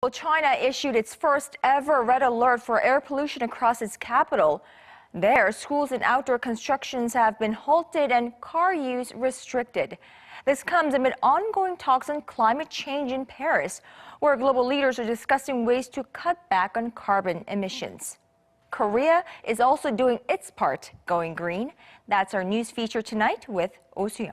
Well, China issued its first ever red alert for air pollution across its capital. There, schools and outdoor constructions have been halted and car use restricted. This comes amid ongoing talks on climate change in Paris, where global leaders are discussing ways to cut back on carbon emissions. Korea is also doing its part, going green. That's our news feature tonight with Oh Soo.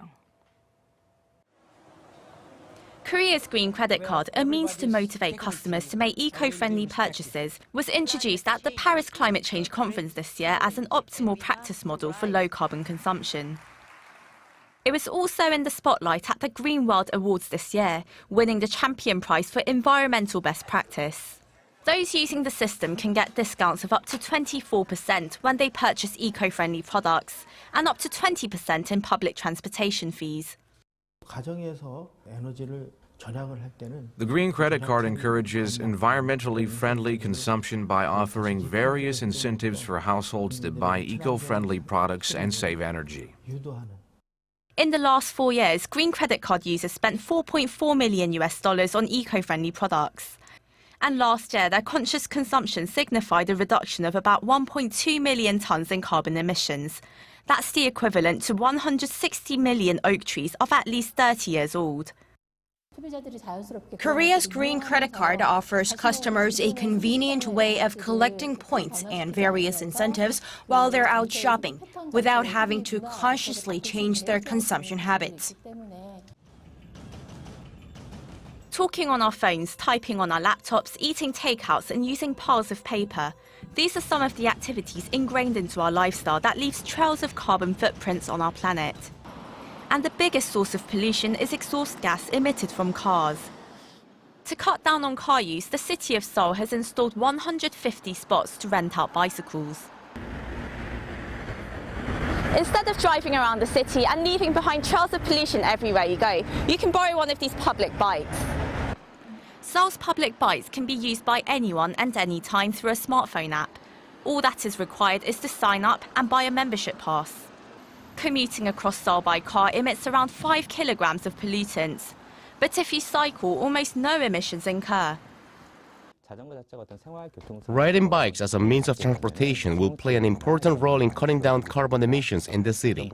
Korea's green credit card, a means to motivate customers to make eco-friendly purchases, was introduced at the Paris Climate Change Conference this year as an optimal practice model for low-carbon consumption. It was also in the spotlight at the Green World Awards this year, winning the Champion Prize for environmental best practice. Those using the system can get discounts of up to 24% when they purchase eco-friendly products and up to 20% in public transportation fees. The Green Credit Card encourages environmentally friendly consumption by offering various incentives for households that buy eco-friendly products and save energy. In the last 4 years, Green Credit Card users spent $4.4 million on eco-friendly products. And last year, their conscious consumption signified a reduction of about 1.2 million tons in carbon emissions. That's the equivalent to 160 million oak trees of at least 30 years old. Korea's Green Credit Card offers customers a convenient way of collecting points and various incentives while they're out shopping, without having to consciously change their consumption habits. Talking on our phones, typing on our laptops, eating takeouts and using piles of paper. These are some of the activities ingrained into our lifestyle that leaves trails of carbon footprints on our planet. And the biggest source of pollution is exhaust gas emitted from cars. To cut down on car use, the city of Seoul has installed 150 spots to rent out bicycles. Instead of driving around the city and leaving behind trails of pollution everywhere you go, you can borrow one of these public bikes. Seoul's public bikes can be used by anyone and any time through a smartphone app. All that is required is to sign up and buy a membership pass. Commuting across Seoul by car emits around 5 kilograms of pollutants. But if you cycle, almost no emissions incur. Riding bikes as a means of transportation will play an important role in cutting down carbon emissions in the city.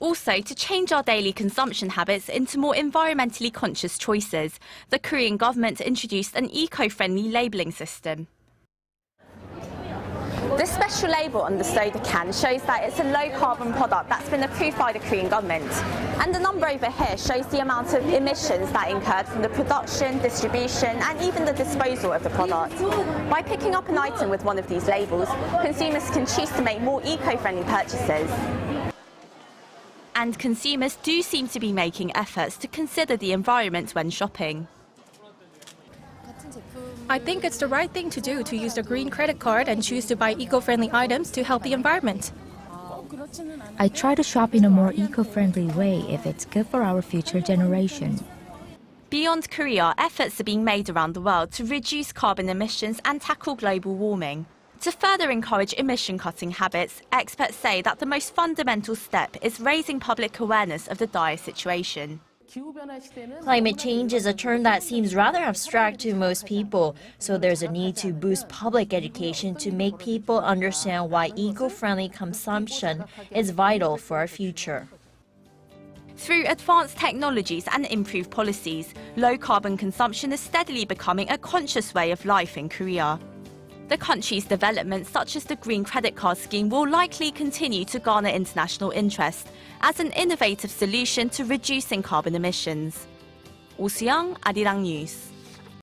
Also, to change our daily consumption habits into more environmentally conscious choices, the Korean government introduced an eco-friendly labelling system. This special label on the soda can shows that it's a low-carbon product that's been approved by the Korean government. And the number over here shows the amount of emissions that incurred from the production, distribution and even the disposal of the product. By picking up an item with one of these labels, consumers can choose to make more eco-friendly purchases. And consumers do seem to be making efforts to consider the environment when shopping. I think it's the right thing to do to use the green credit card and choose to buy eco-friendly items to help the environment. I try to shop in a more eco-friendly way if it's good for our future generation. Beyond Korea, efforts are being made around the world to reduce carbon emissions and tackle global warming. To further encourage emission-cutting habits, experts say that the most fundamental step is raising public awareness of the dire situation. Climate change is a term that seems rather abstract to most people, so there's a need to boost public education to make people understand why eco-friendly consumption is vital for our future. Through advanced technologies and improved policies, low-carbon consumption is steadily becoming a conscious way of life in Korea. The country's developments, such as the Green Credit Card scheme, will likely continue to garner international interest as an innovative solution to reducing carbon emissions. Oh Soo, Arirang News.